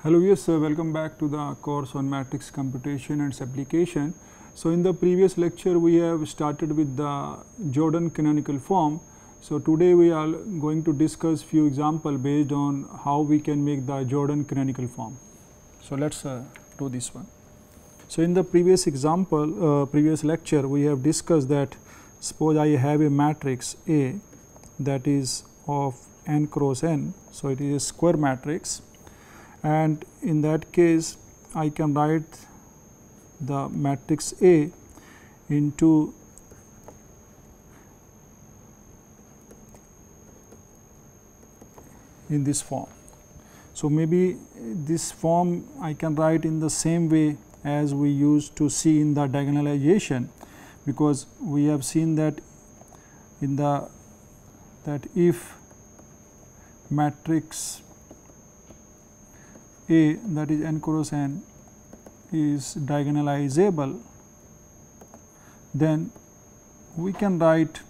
Hello, yes, welcome back to the course on matrix computation and its application. So, in the previous lecture we have started with the Jordan canonical form. So, today we are going to discuss few examples based on how we can make the Jordan canonical form. So, let us do this one. So, in the previous example, previous lecture we have discussed that suppose I have a matrix A that is of n cross n. So, it is a square matrix, and in that case I can write the matrix A into in this form. So, maybe this form I can write in the same way as we used to see in the diagonalization, because we have seen that in the if matrix A that is n cross n is diagonalizable, then we can write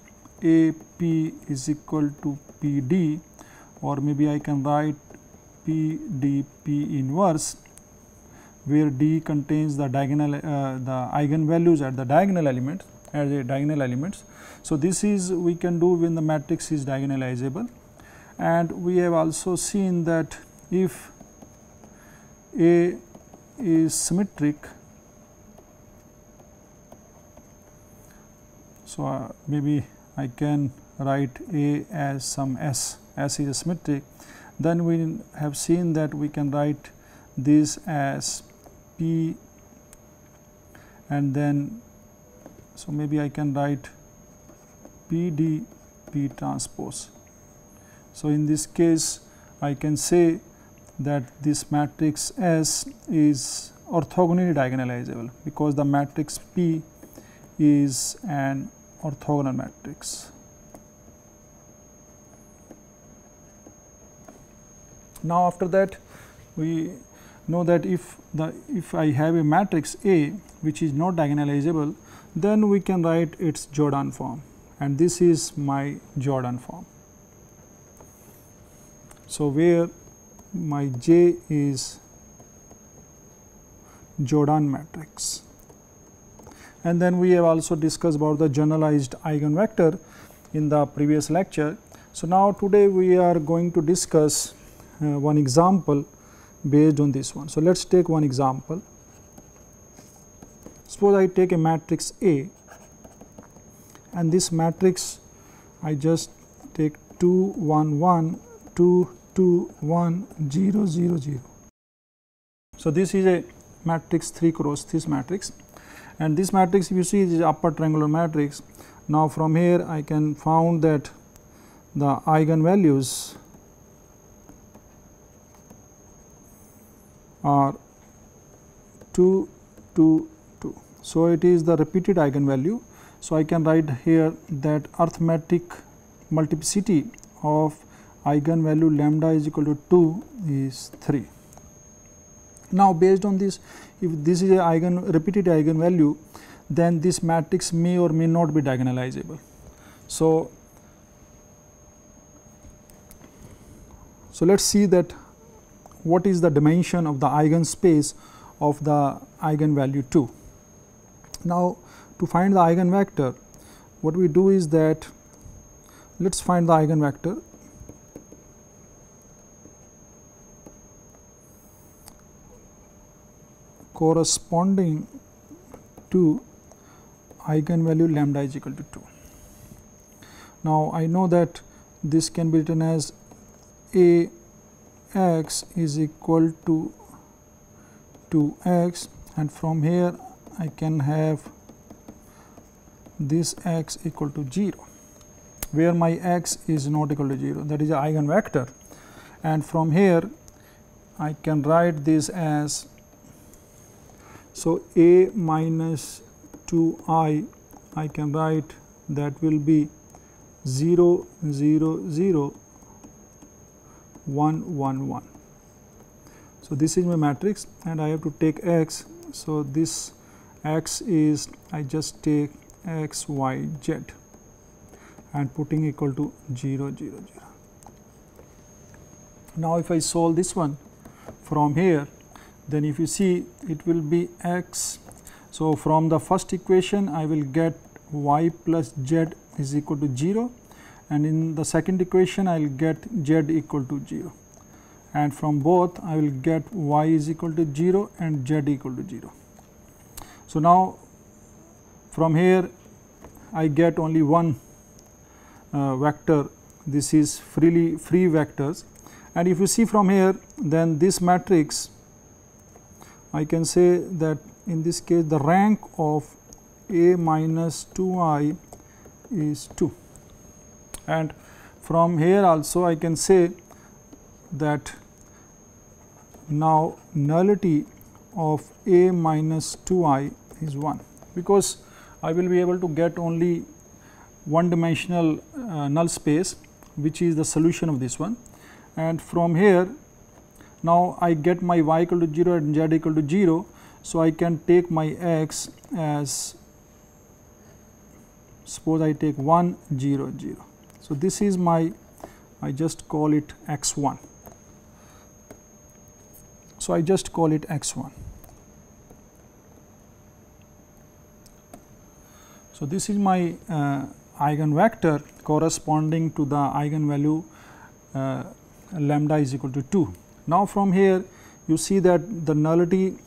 A P is equal to P D, or maybe I can write P D P inverse, where D contains the diagonal the eigenvalues at the diagonal elements as a diagonal elements. So, this is we can do when the matrix is diagonalizable, and we have also seen that if A is symmetric, so maybe I can write A as some S is symmetric, then we have seen that we can write this as P, and then so maybe I can write P D P transpose. So, in this case I can say that this matrix S is orthogonally diagonalizable, because the matrix P is an orthogonal matrix. Now, after that we know that if I have a matrix A which is not diagonalizable, then we can write its Jordan form, and this is my Jordan form. So, where my J is Jordan matrix. And then we have also discussed about the generalized eigenvector in the previous lecture. So, now today we are going to discuss one example based on this one. So, let us take one example. Suppose I take a matrix A, and this matrix I just take 2 1 1 2 2 1 0 0 0. So, this is a matrix 3 cross this matrix, and this matrix if you see is upper triangular matrix. Now, from here I can found that the eigenvalues are 2 2 2. So, it is the repeated eigenvalue. So, I can write here that arithmetic multiplicity of eigenvalue lambda is equal to 2 is 3. Now, based on this, if this is a repeated eigenvalue, then this matrix may or may not be diagonalizable. So, let us see that what is the dimension of the eigenspace of the eigenvalue 2. Now, to find the eigenvector, what we do is that let us find the eigenvector. Corresponding to eigenvalue lambda is equal to 2. Now, I know that this can be written as A x is equal to 2x, and from here I can have this x equal to 0, where my x is not equal to 0, that is an eigenvector, and from here I can write this as, so A minus 2I I can write that will be 0 0 0 1 1 1. So, this is my matrix, and I have to take x. So, this x is I just take x y z and putting equal to 0 0 0. Now, if I solve this one, from here, then if you see it will be x. So, from the first equation I will get y plus z is equal to 0, and in the second equation I will get z equal to 0, and from both I will get y is equal to 0 and z equal to 0. So, now from here I get only one vector, this is free vectors, and if you see from here, then this matrix I can say that in this case the rank of A minus 2I is 2, and from here also I can say that now nullity of A minus 2I is 1, because I will be able to get only one dimensional null space, which is the solution of this one, and from here now I get my y equal to 0 and z equal to 0. So, I can take my x as, suppose I take 1 0 0. So, this is my, I just call it x1. So, I just call it x1. So, this is my eigenvector corresponding to the eigenvalue lambda is equal to 2. Now, from here you see that the nullity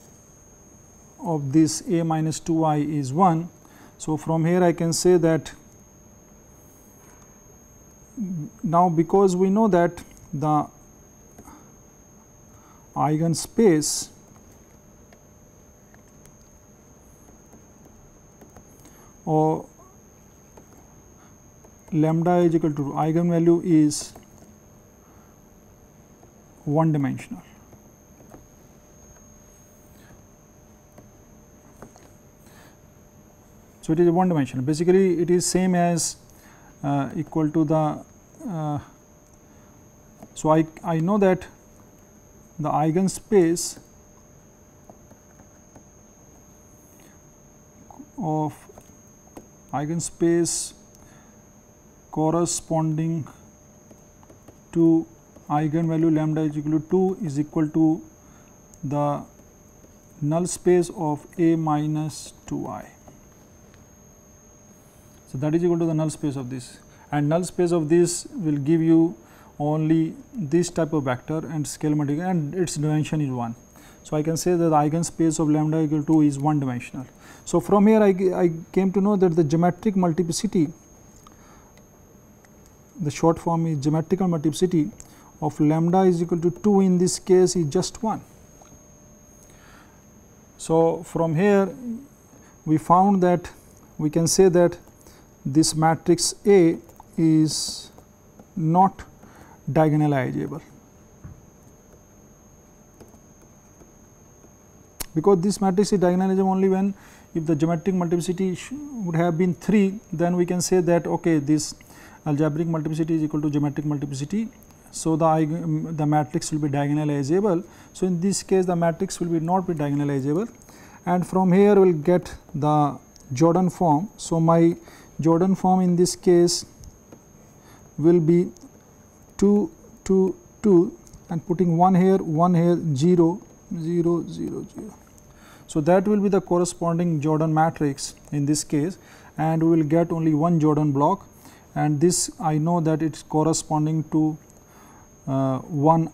of this A minus 2I is 1. So, from here I can say that now, because we know that the eigenspace or lambda is equal to eigenvalue is one dimensional. So, it is one dimensional, basically it is same as equal to the, so I know that the eigenspace of eigenspace corresponding to eigenvalue lambda is equal to 2 is equal to the null space of A minus 2I. So, that is equal to the null space of this, and null space of this will give you only this type of vector and scale multiplication, and its dimension is 1. So, I can say that the eigenspace of lambda equal to 2 is one dimensional. So, from here I came to know that the geometric multiplicity, the short form is geometrical multiplicity of lambda is equal to 2 in this case is just 1. So, from here we found that we can say that this matrix A is not diagonalizable, because this matrix is diagonalizable only when, if the geometric multiplicity would have been 3, then we can say that okay, this algebraic multiplicity is equal to geometric multiplicity. So, the matrix will be diagonalizable. So, in this case the matrix will be not be diagonalizable, and from here we will get the Jordan form. So, my Jordan form in this case will be 2 2 2 and putting 1 here 0 0 0 0. So, that will be the corresponding Jordan matrix in this case, and we will get only one Jordan block, and this I know that it is corresponding to one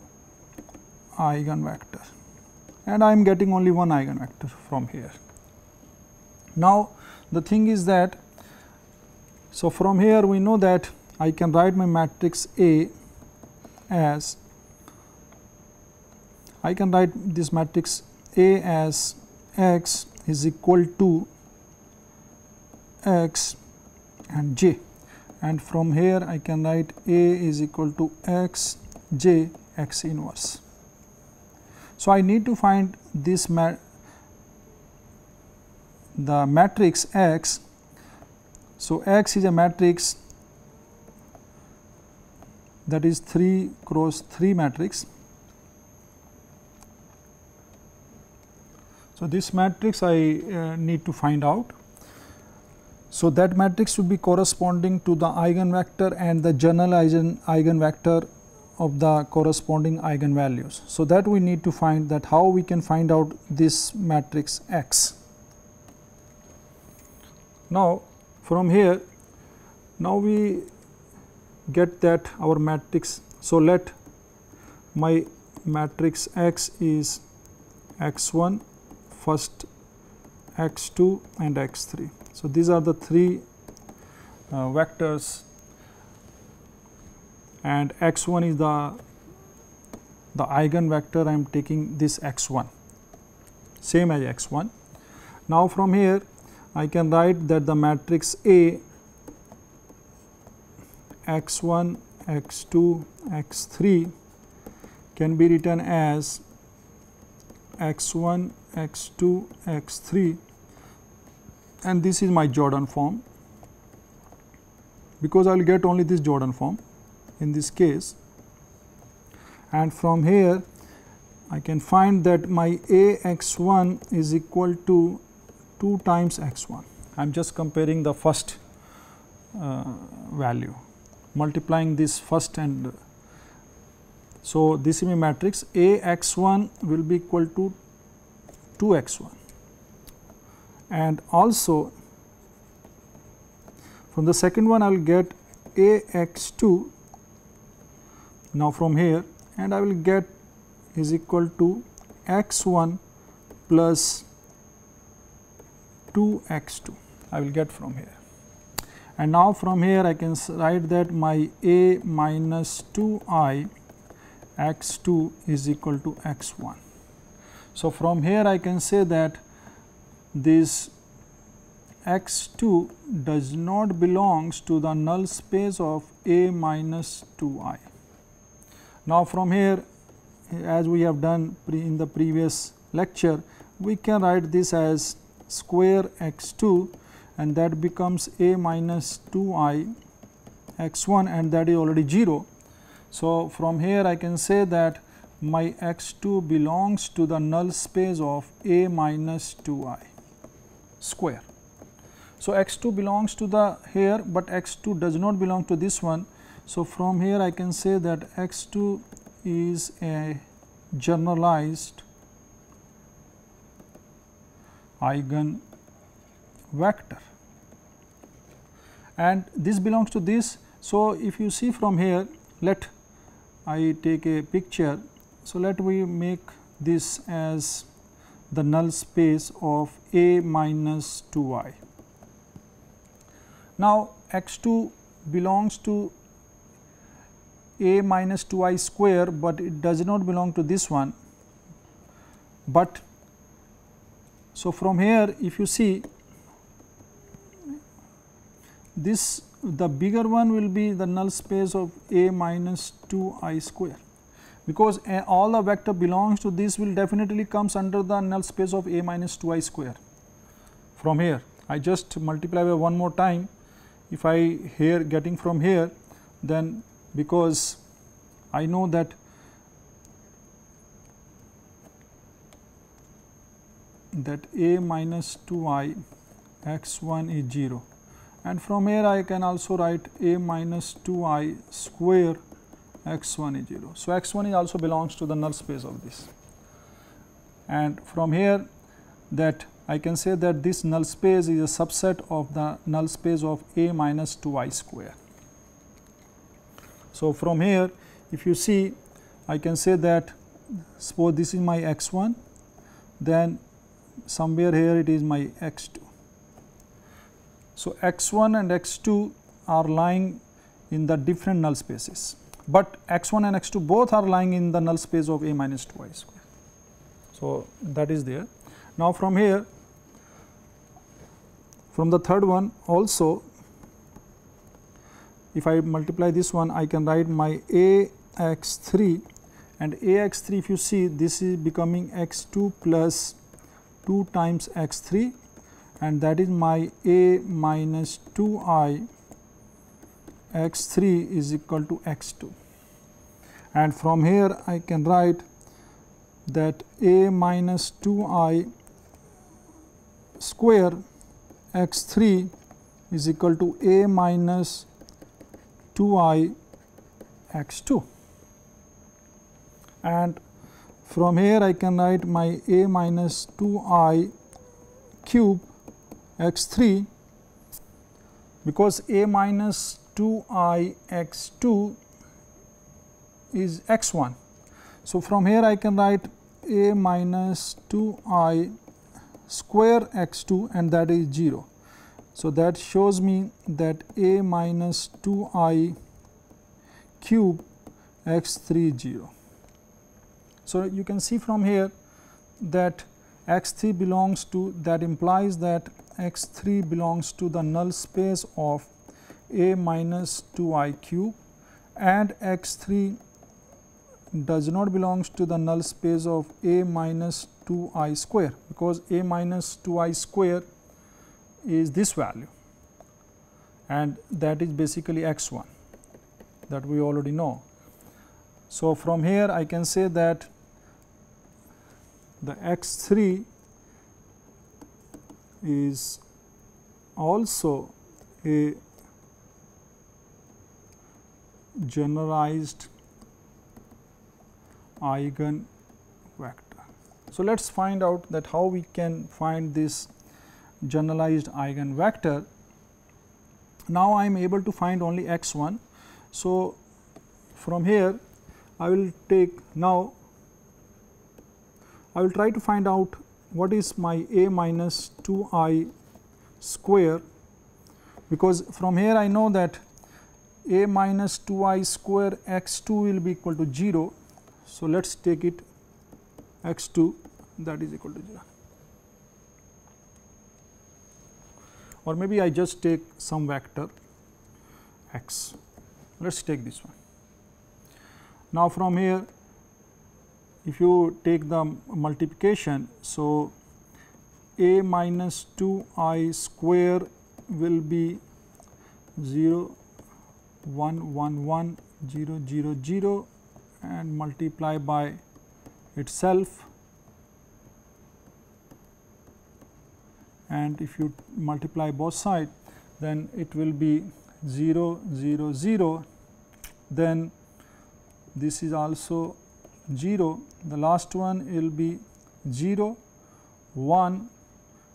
eigenvector, and I am getting only one eigenvector from here. Now, the thing is that, so from here we know that I can write my matrix A as, I can write this matrix A as x is equal to x and j, and from here I can write A is equal to x j x inverse. So, I need to find this the matrix X. So, X is a matrix that is 3 cross 3 matrix. So, this matrix I need to find out. So, that matrix should be corresponding to the eigenvector and the generalized eigenvector of the corresponding eigenvalues. So, that we need to find that how we can find out this matrix X. Now, from here, now we get that our matrix. So, let my matrix X is x1, first x2 and x3. So, these are the three vectors, and x1 is the eigenvector. I am taking this x1 same as x1. Now, from here I can write that the matrix A x1, x2, x3 can be written as x1, x2, x3, and this is my Jordan form, because I will get only this Jordan form in this case. And from here I can find that my Ax1 is equal to 2 times x1. I am just comparing the first value, multiplying this first, and so this is my matrix. Ax1 will be equal to 2x1, and also from the second one I will get Ax2. Now, from here, and I will get is equal to x1 plus 2x2 I will get from here. And now, from here I can write that my A minus 2I x2 is equal to x1. So, from here I can say that this x2 does not belongs to the null space of A minus 2I. Now, from here, as we have done in the previous lecture, we can write this as square x2, and that becomes A minus 2I x1, and that is already 0. So, from here I can say that my x2 belongs to the null space of A minus 2I square. So, x2 belongs to the here, but x2 does not belong to this one. So, from here I can say that x2 is a generalized eigen vector, and this belongs to this. So, if you see from here, let I take a picture. So, let we make this as the null space of A minus 2I. Now, x2 belongs to A minus 2I square, but it does not belong to this one. But so, from here if you see this, the bigger one will be the null space of A minus 2I square, because all the vector belongs to this will definitely comes under the null space of A minus 2I square. From here I just multiply by one more time. If I here getting from here, then because I know that A minus 2I x1 is 0, and from here I can also write A minus 2I square x1 is 0. So, x1 is also belongs to the null space of this, and from here that I can say that this null space is a subset of the null space of A minus 2I square. So, from here if you see, I can say that suppose this is my x1, then somewhere here it is my x2. So, x1 and x2 are lying in the different null spaces, but x1 and x2 both are lying in the null space of A minus 2I square. So, that is there. Now, from here, from the third one also, if I multiply this one, I can write my Ax3, and Ax3 if you see, this is becoming x2 plus 2 times x3, and that is my A minus 2I x3 is equal to x2. And from here I can write that A minus 2I square x3 is equal to A minus 2I x2. and from here I can write my a minus 2I cube x3, because a minus 2I x2 is x1. So, from here I can write a minus 2I square x2, and that is 0. So, that shows me that a minus 2I cube x3 is 0. So, you can see from here that x3 belongs to, that implies that x3 belongs to the null space of a minus 2I cube, and x3 does not belongs to the null space of a minus 2I square, because a minus 2I square is this value, and that is basically x1 that we already know. So, from here I can say that the x3 is also a generalized eigen vector. So, let us find out that how we can find this generalized eigen vector. Now, I am able to find only x1. So, from here I will take, now I will try to find out what is my a minus 2I square, because from here I know that a minus 2I square x2 will be equal to 0. So, let us take it x2, that is equal to 0, or maybe I just take some vector x. Let us take this one. Now, from here if you take the multiplication, so a minus 2I square will be 0, 1, 1, 1, 0, 0, 0, and multiply by itself, and if you multiply both sides, then it will be 0, 0, 0, then this is also 0, the last one will be 0, 1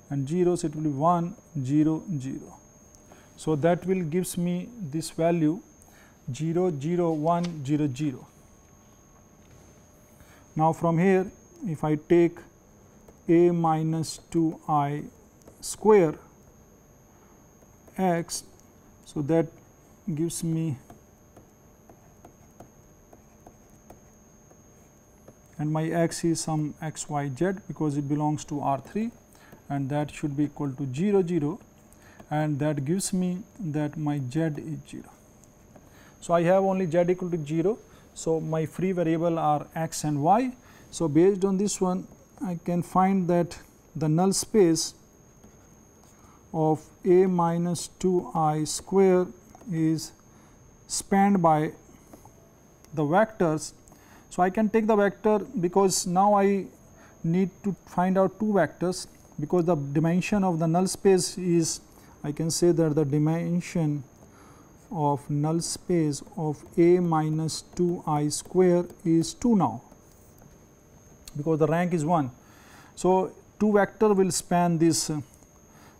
and 0, so it will be 1, 0, 0. So, that will gives me this value 0, 0, 1, 0, 0. Now, from here if I take a minus 2I square x, so that gives me, and my x is some x, y, z, because it belongs to R3, and that should be equal to 0, 0, and that gives me that my z is 0. So, I have only z equal to 0. So, my free variable are x and y. So, based on this one I can find that the null space of a minus 2I square is spanned by the vectors. So, I can take the vector, because now I need to find out two vectors, because the dimension of the null space is, I can say that the dimension of null space of a minus 2I square is 2 now, because the rank is 1. So, two vector will span this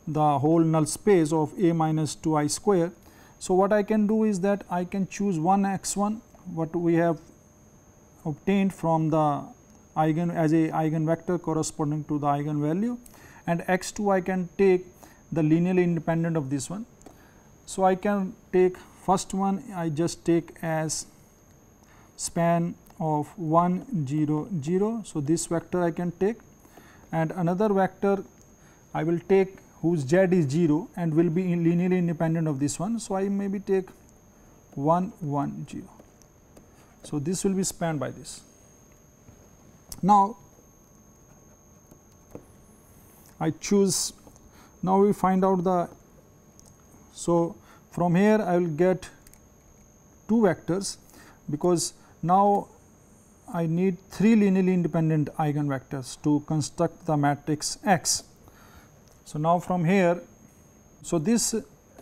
the whole null space of a minus 2I square. So, what I can do is that I can choose one x1, what we have obtained from the eigen as a eigenvector corresponding to the eigenvalue, and x2 I can take the linearly independent of this one. So, I can take first one, I just take as span of 1, 0, 0. So, this vector I can take, and another vector I will take whose z is 0 and will be linearly independent of this one. So, I maybe take 1, 1, 0. So, this will be spanned by this. Now, I choose, now we find out the, so from here I will get two vectors, because now I need 3 linearly independent eigenvectors to construct the matrix X. So, now from here, so this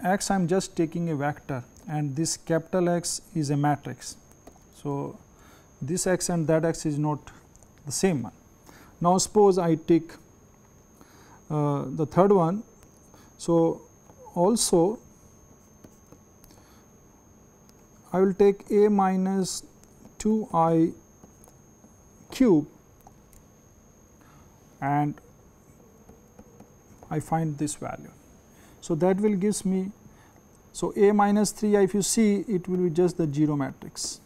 X I am just taking a vector, and this capital X is a matrix. So, this x and that x is not the same one. Now, suppose I take the third one. So, also I will take a minus 2I cube and I find this value. So, that will gives me, so a minus 3I, if you see, it will be just the 0 matrix,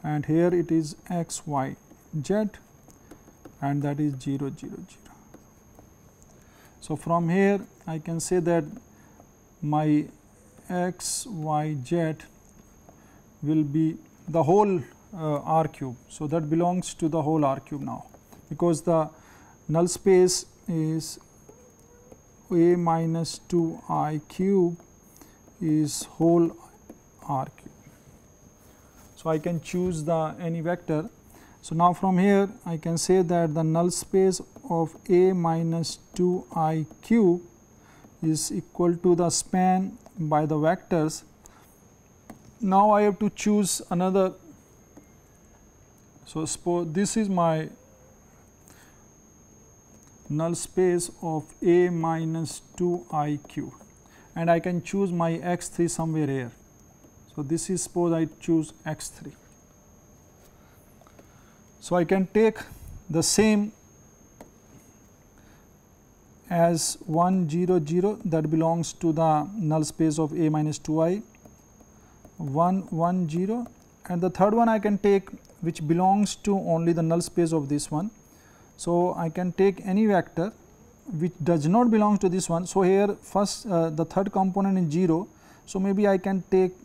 and here it is x, y, z, and that is 0, 0, 0. So, from here I can say that my x, y, z will be the whole R cube. So, that belongs to the whole R cube now, because the null space is a minus 2I cube is whole R cube. So, I can choose the any vector. So, now from here I can say that the null space of a minus 2I cube is equal to the span by the vectors. Now, I have to choose another. So, suppose this is my null space of a minus 2I cube, and I can choose my x 3 somewhere here. So, this is, suppose I choose x 3. So, I can take the same as 1 0 0, that belongs to the null space of a minus 2I, 1 1 0, and the third one I can take which belongs to only the null space of this one. So, I can take any vector which does not belong to this one. So, here first the third component is 0. So, maybe I can take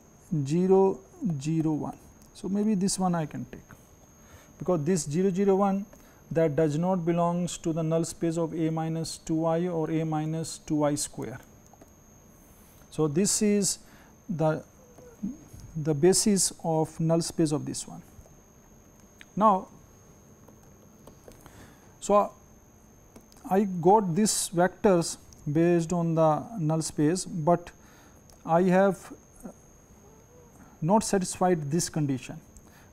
0 0 1. So, maybe this one I can take, because this 0 0 1 that does not belongs to the null space of a minus 2I or a minus 2I square. So, this is the basis of null space of this one. Now, so I got these vectors based on the null space, but I have not satisfied this condition,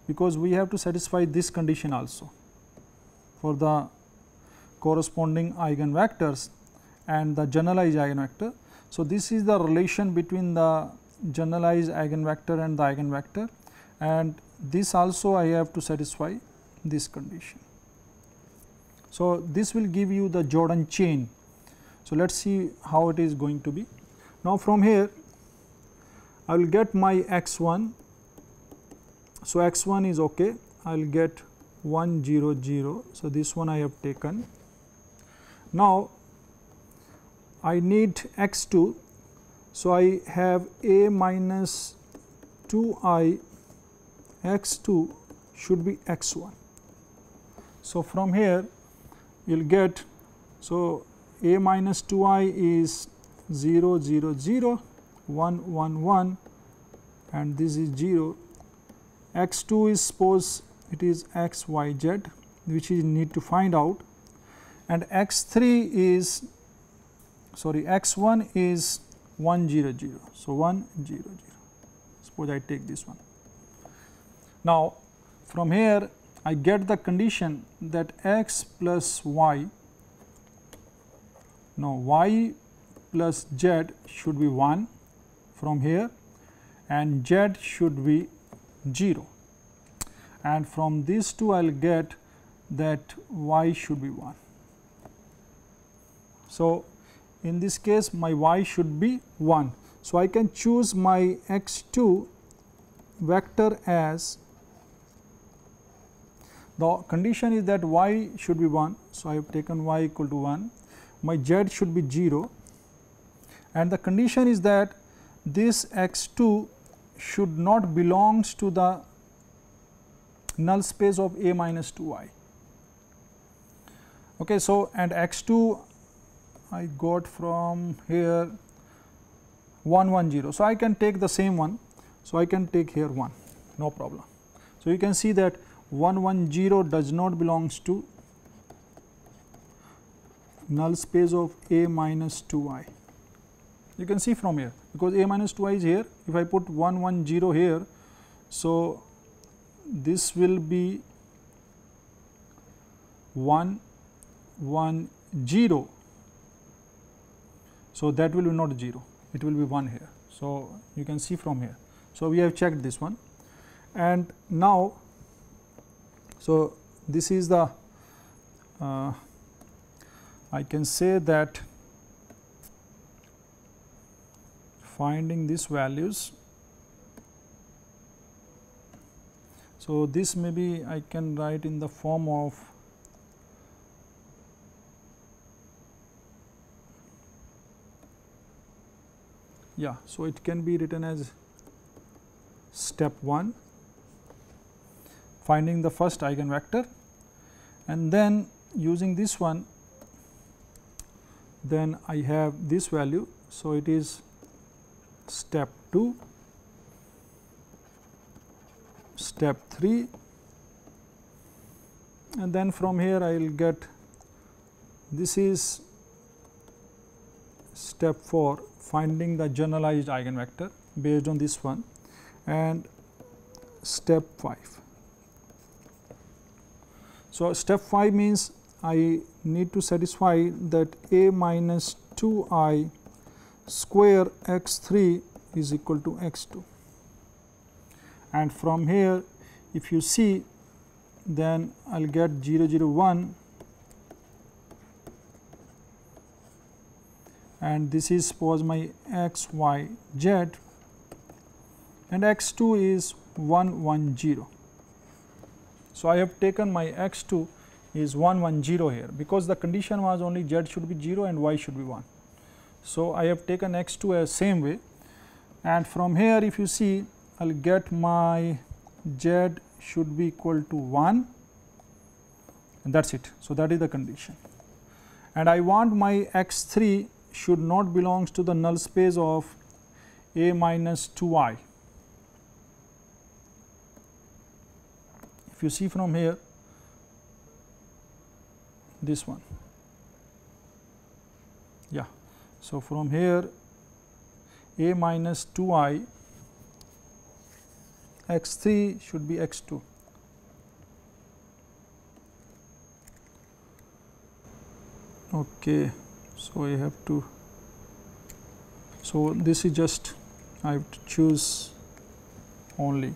because we have to satisfy this condition also for the corresponding eigenvectors and the generalized eigenvector. So, this is the relation between the generalized eigenvector and the eigenvector, and this also I have to satisfy this condition. So, this will give you the Jordan chain. So, let us see how it is going to be. Now, from here I will get my x 1. So, x 1 is okay, I will get 1 0 0. So, this one I have taken. Now, I need x 2. So, I have a minus 2I x 2 should be x 1. So, from here you will get, so a minus 2I is 0 0 0, 1 1 1, and this is 0. X 2 is, suppose it is x y z, which you need to find out, and x 3 is, sorry, x 1 is 1 0 0. So, 1 0 0. Suppose I take this one. Now, from here I get the condition that x plus y, no, y plus z should be 1 from here, and z should be 0, and from these two I will get that y should be 1. So, in this case my y should be 1. So, I can choose my x 2 vector as, the condition is that y should be 1. So, I have taken y equal to 1, my z should be 0, and the condition is that this x 2 should not belongs to the null space of a minus 2I. Okay, so, and x 2 I got from here 1 1 0. So, I can take the same one. So, I can take here 1, no problem. So, you can see that 1 1 0 does not belongs to null space of a minus 2I. You can see from here, because a minus 2I is here. If I put 1 1 0 here, So, this will be 1 1 0. So, that will be not 0, it will be 1 here. So, you can see from here. So, we have checked this one, and now, so this is the I can say that finding these values. So, this maybe I can write in the form of so it can be written as step 1, finding the first eigenvector, and then using this one, then I have this value. So, it is step 2, step 3, and then from here I will get, this is step 4, finding the generalized eigenvector based on this one, and step 5. So, step 5 means I need to satisfy that a minus 2I square x 3 is equal to x 2, and from here if you see, then I will get 0 0 1, and this is suppose my x y z, and x 2 is 1 1 0. So, I have taken my x 2 is 1 1 0 here, because the condition was only z should be 0 and y should be 1. So, I have taken x 2 as same way, and from here if you see, I will get my z should be equal to 1, and that is it. So, that is the condition, and I want my x 3 should not belongs to the null space of a minus 2I. If you see from here, this one, so from here a minus 2I x 3 should be x 2. Okay, so I have to, so this is just, I have to choose only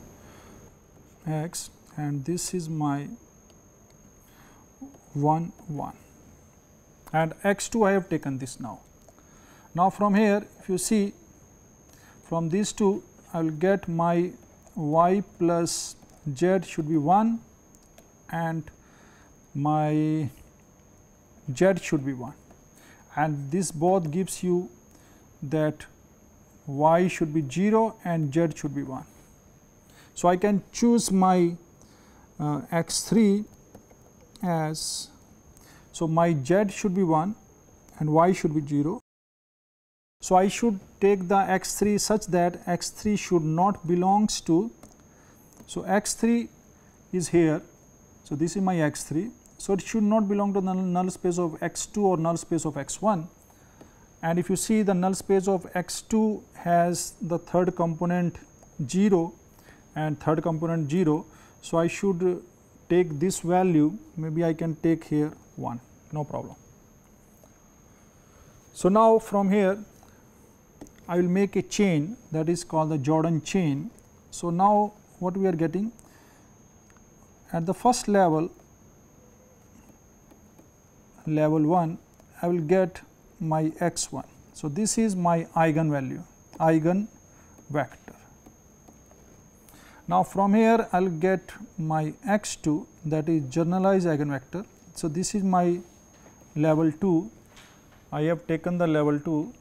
x, and this is my 1 1, and x 2 I have taken this now. Now, from here if you see, from these two I will get my y plus z should be 1, and my z should be 1, and this both gives you that y should be 0 and z should be 1. So, I can choose my x 3 as, so my z should be 1 and y should be 0. So, I should take the x 3 such that x 3 should not belongs to, so x 3 is here, so this is my x 3. So, it should not belong to the null space of x 2 or null space of x 1, and if you see, the null space of x 2 has the third component 0 and third component 0. So, I should take this value, maybe I can take here 1, no problem. So, now from here I will make a chain, that is called the Jordan chain. So, now what we are getting at the first level, level 1, I will get my x 1. So, this is my eigenvalue, eigen vector. Now, from here I will get my x 2, that is generalized eigenvector. So, this is my level 2, I have taken the level 2.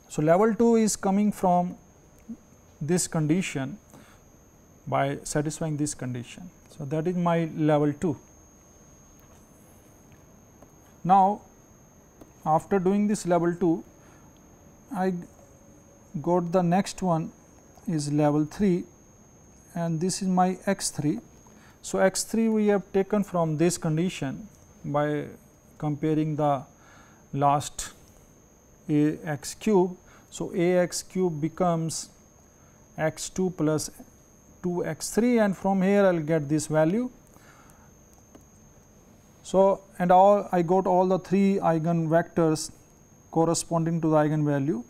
So, level 2 is coming from this condition by satisfying this condition. So, that is my level 2. Now, after doing this level 2, I got the next one is level 3, and this is my x 3. So, x 3 we have taken from this condition by comparing the last a x cube. So, a x cube becomes x 2 plus 2 x 3, and from here I will get this value. So, and I got all the 3 eigenvectors corresponding to the eigenvalue.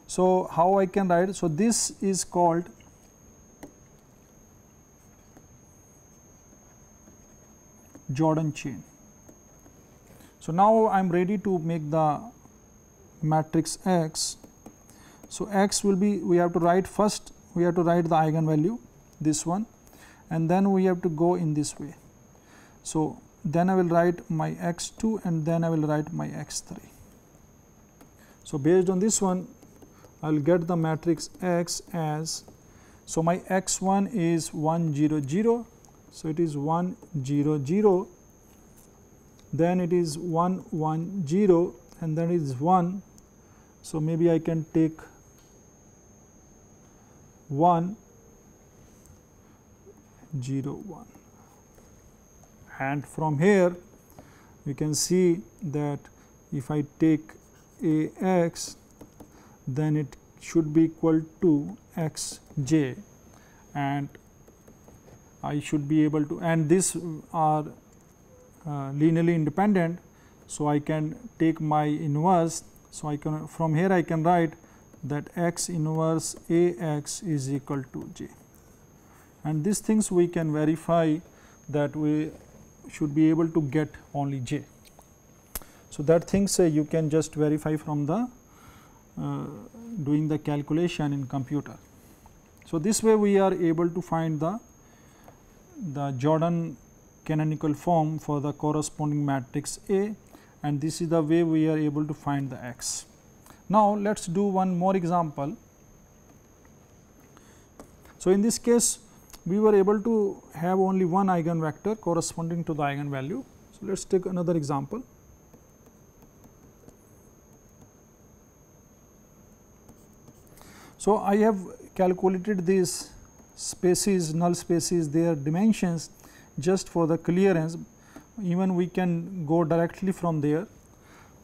So, how I can write? So, this is called Jordan chain. So, now I am ready to make the matrix X. So, X will be, we have to write first, we have to write the eigenvalue, this one, and then we have to go in this way. So, then I will write my x 2 and then I will write my x 3. So, based on this one I will get the matrix X as, so my x 1 is 1 0 0, so it is 1 0 0, then it is 1 1 0, and then it is 1. So, maybe I can take 1 0 1, and from here we can see that if I take a x, then it should be equal to x j, and I should be able to, and these are linearly independent. So, I can take my inverse. So, I can, from here I can write that x inverse a x is equal to j, and these things we can verify that we should be able to get only j. So, that things you can just verify from the doing the calculation in computer. So, this way we are able to find the Jordan canonical form for the corresponding matrix A, and this is the way we are able to find the x. Now, let us do one more example. So, in this case we were able to have only one eigenvector corresponding to the eigenvalue. So, let us take another example. So, I have calculated these spaces, null spaces, their dimensions just for the clearance, even we can go directly from there.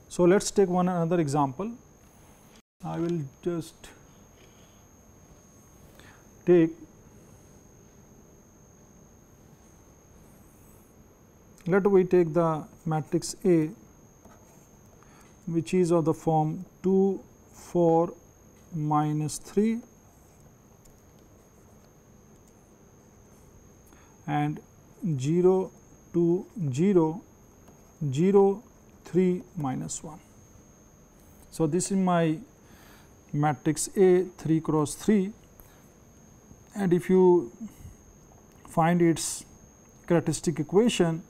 So, let us take another example. I will just take, let we take the matrix A, which is of the form 2 4 minus 3 and 0 2 0 0 3 minus 1. So, this is my matrix A 3 cross 3, and if you find its characteristic equation,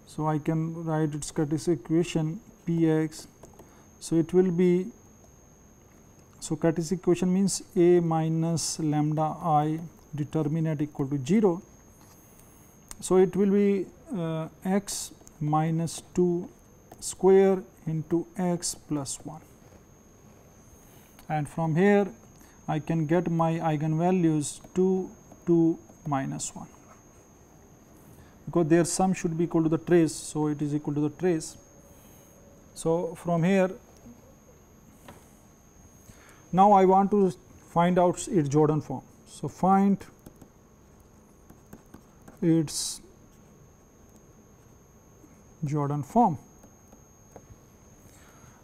so I can write its characteristic equation P x. So, it will be, so characteristic equation means A minus lambda I determinant equal to 0. So, it will be x minus 2 square into x plus 1, and from here I can get my eigenvalues 2 2 minus 1, because their sum should be equal to the trace. So, it is equal to the trace. So, from here now I want to find out its Jordan form. So, find its Jordan form.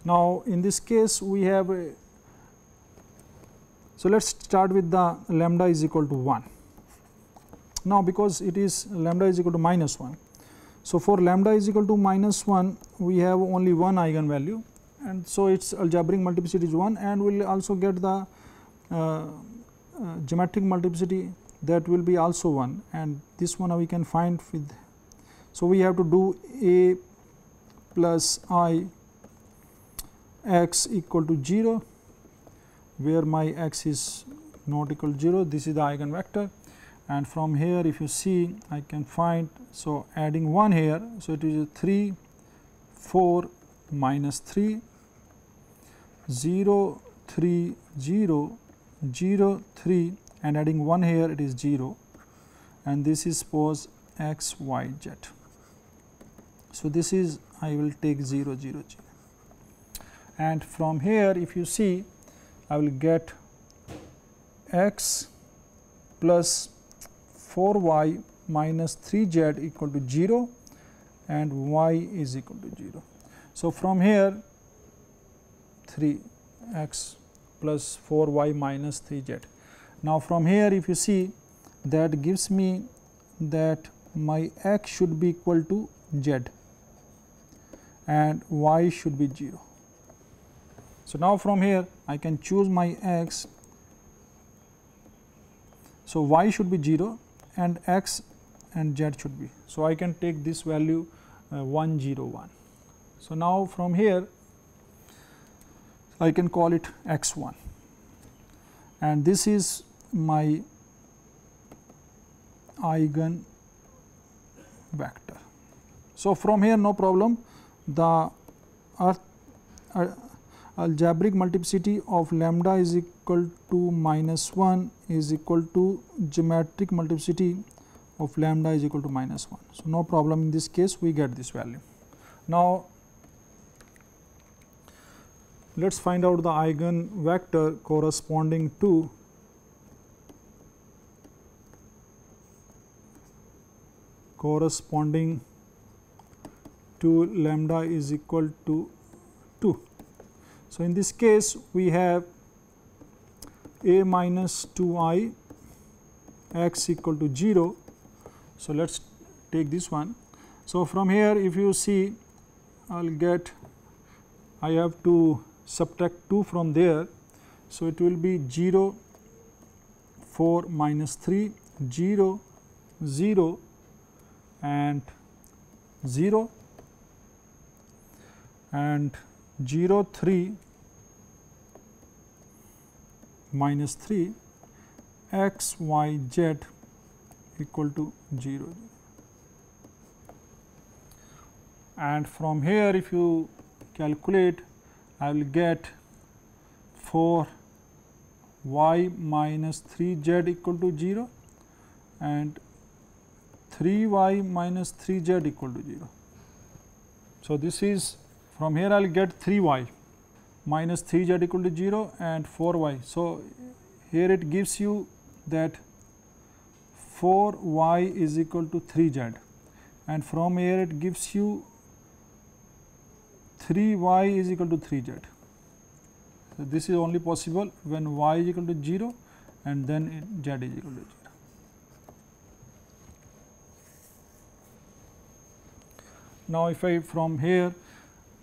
Now, in this case we have a, so let us start with the lambda is equal to 1. Now, because it is lambda is equal to minus 1. So, for lambda is equal to minus 1 we have only one eigenvalue, and so its algebraic multiplicity is 1, and we will also get the geometric multiplicity, that will be also 1, and this one we can find with. So, we have to do A plus I x equal to 0, where my x is not equal to 0, this is the eigenvector, and from here if you see I can find, so adding 1 here, so it is 3 4 minus 3 0 3 0 0 3, and adding 1 here it is 0, and this is suppose x y z. So, this is I will take 0 0 0, and from here if you see I will get x plus 4y minus 3z equal to 0 and y is equal to 0. So, from here 3x plus 4y minus 3z. Now, from here if you see, that gives me that my x should be equal to z and y should be 0. So, now from here I can choose my x. So, y should be 0 and x and z should be. So, I can take this value 1 0 1. So, now from here I can call it x1 and this is my eigen vector. So, from here no problem, the algebraic multiplicity of lambda is equal to minus 1 is equal to geometric multiplicity of lambda is equal to minus 1. So, no problem in this case, we get this value. Now, let us find out the eigen vector corresponding to lambda is equal to 2. So, in this case we have a minus 2I x equal to 0. So, let us take this one. So, from here if you see, I will get, I have to subtract 2 from there. So, it will be 0 4 minus 3 0 0 and 0 and 0 3 minus 3 x y z equal to 0. And from here if you calculate, I will get 4 y minus 3 z equal to 0 and 3 y minus 3 z equal to 0. So, this is, from here I will get 3 y minus 3 z equal to 0 and 4 y. So, here it gives you that 4 y is equal to 3 z and from here it gives you 3 y is equal to 3 z. So, this is only possible when y is equal to 0 and then z is equal to 0. Now, if I from here,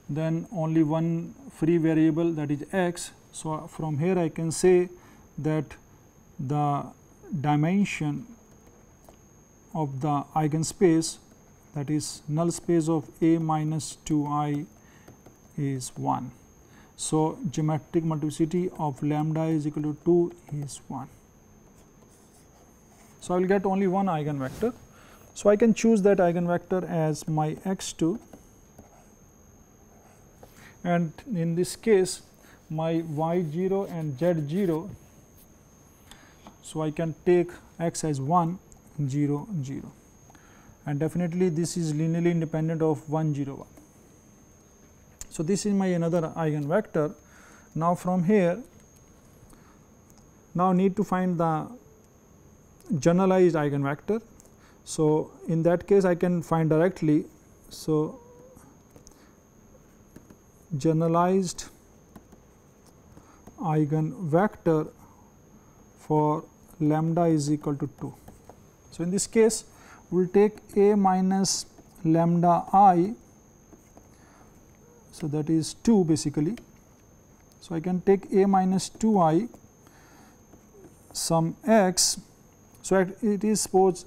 then only one free variable, that is x. So, from here I can say that the dimension of the eigenspace, that is null space of A minus 2I is 1. So, geometric multiplicity of lambda is equal to 2 is 1. So, I will get only one eigenvector. So, I can choose that eigenvector as my x2, and in this case my y0 and z0. So, I can take x as 1 0 0 and definitely this is linearly independent of 1 0 1. So, this is my another eigenvector. Now, from here, now need to find the generalized eigenvector. So, in that case I can find directly. So, generalized eigenvector for lambda is equal to 2. So, in this case we will take A minus lambda I. So, that is 2 basically. So, I can take A minus 2I some x. So, it is suppose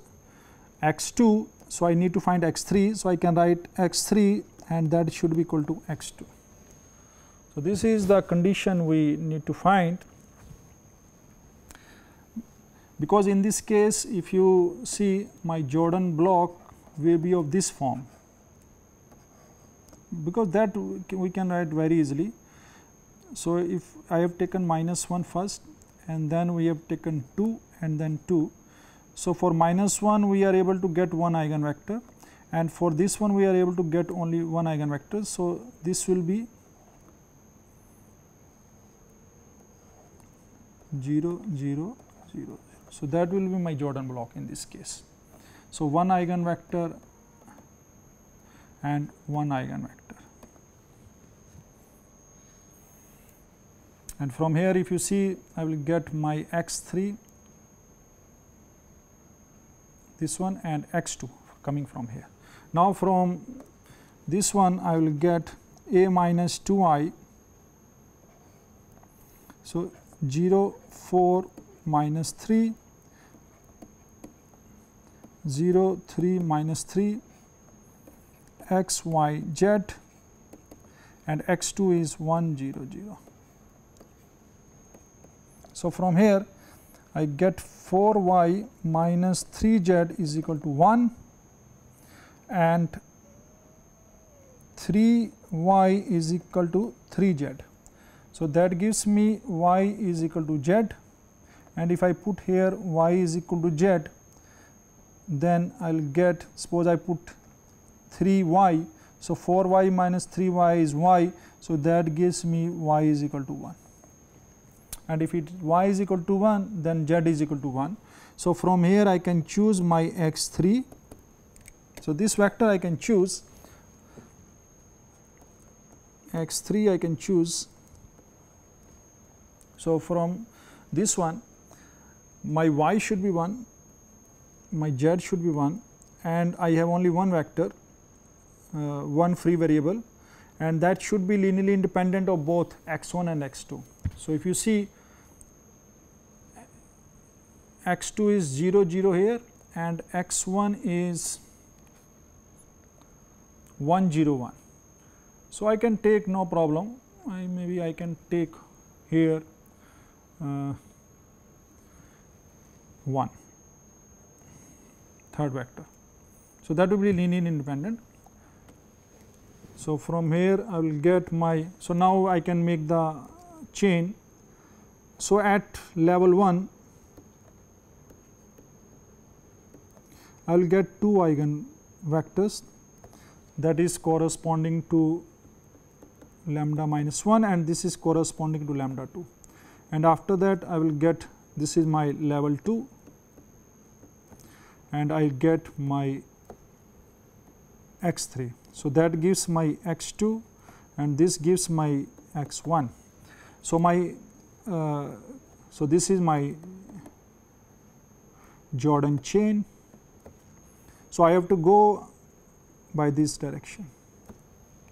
x2. So, I need to find x3. So, I can write x3 and that should be equal to x2. So, this is the condition we need to find, because in this case if you see my Jordan block will be of this form, because that we can write very easily. So, if I have taken minus 1 first and then we have taken 2 and then 2. So, for minus 1 we are able to get one eigenvector and for this one we are able to get only one eigenvector. So, this will be 0 0 0. So, that will be my Jordan block in this case. So, one eigenvector and one eigenvector. And from here if you see, I will get my x3, this one, and x2 coming from here. Now, from this one I will get a minus 2I. So, 0, 4, minus 3, 0, 3, minus 3, x, y, z, and x2 is 1, 0, 0. So, from here I get 4y minus 3z is equal to 1 and 3y is equal to 3z. So, that gives me y is equal to z, and if I put here y is equal to z, then I will get, suppose I put 3y. So, 4y minus 3y is y. So, that gives me y is equal to 1, and if it y is equal to 1, then z is equal to 1. So, from here I can choose my x3. So, this vector I can choose x3 I can choose. So, from this one my y should be 1, my z should be 1, and I have only one vector, one free variable, and that should be linearly independent of both x1 and x2. So, if you see x2 is 0, 0 here and x1 is 1, 0, 1. So, I can take no problem, maybe I can take here 1, third vector. So, that will be linearly independent. So, from here I will get my, so now I can make the chain. So, at level 1 I will get 2 eigenvectors, that is corresponding to lambda minus 1, and this is corresponding to lambda 2, and after that I will get, this is my level 2, and I get my x3. So, that gives my x2 and this gives my x1. So, my so this is my Jordan chain. So, I have to go by this direction.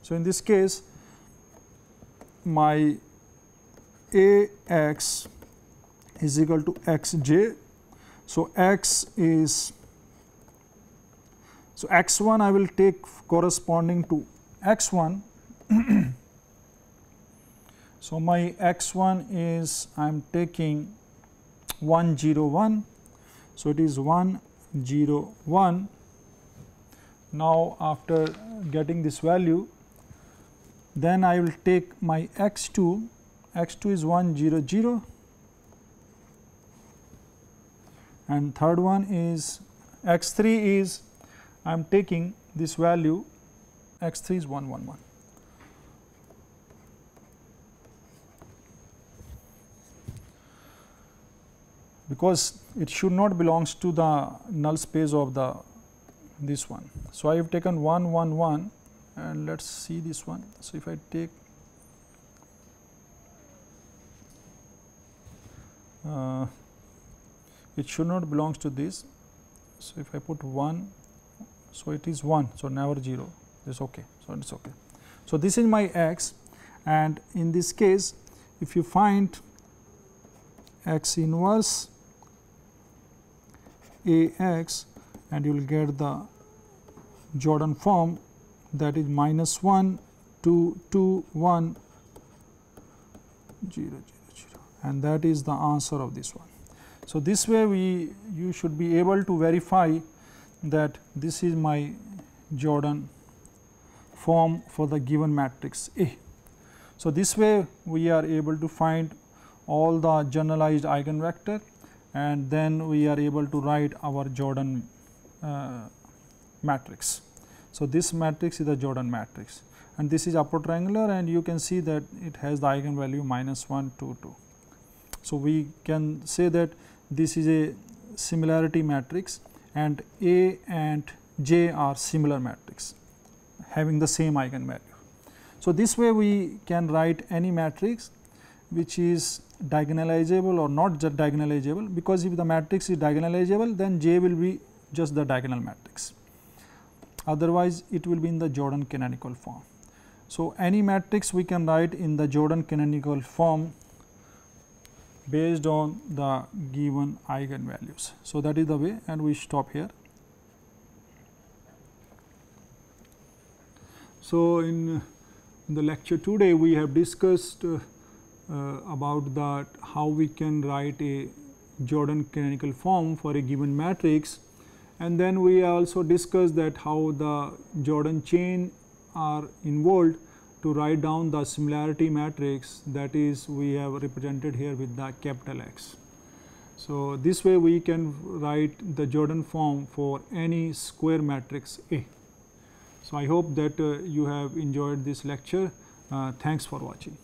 So, in this case my Ax is equal to xj. So, x is, so x1 I will take corresponding to x1. So, my x1 is, I am taking 1, 0, 1. So, it is 1, 0, 1. Now, after getting this value, then I will take my x2, x2 is 1, 0, 0, and third one is x3 is, I am taking this value, x3 is 1, 1, 1. Because it should not belongs to the null space of the this one. So, I have taken 1, 1, 1, and let us see this one. So, if I take it should not belongs to this. So, if I put 1, so it is 1, so never 0, this is okay. So, it is okay. So, this is my x, and in this case if you find x inverse Ax, and you will get the Jordan form, that is minus 1, 2, 2, 1, 0, 0, 0, and that is the answer of this one. So, this way you should be able to verify that this is my Jordan form for the given matrix A. So, this way we are able to find all the generalized eigenvector, and then we are able to write our Jordan matrix. So, this matrix is the Jordan matrix, and this is upper triangular, and you can see that it has the eigenvalue minus 1, 2, 2. So, we can say that this is a similarity matrix and A and J are similar matrix having the same eigenvalue. So, this way we can write any matrix which is diagonalizable or not just diagonalizable, because if the matrix is diagonalizable then J will be just the diagonal matrix, otherwise it will be in the Jordan canonical form. So, any matrix we can write in the Jordan canonical form based on the given eigenvalues. So, that is the way, and we stop here. So, in the lecture today we have discussed about that how we can write a Jordan canonical form for a given matrix, and then we also discussed that how the Jordan chain are involved to write down the similarity matrix, that is we have represented here with the capital X. So, this way we can write the Jordan form for any square matrix A. So, I hope that you have enjoyed this lecture. Thanks for watching.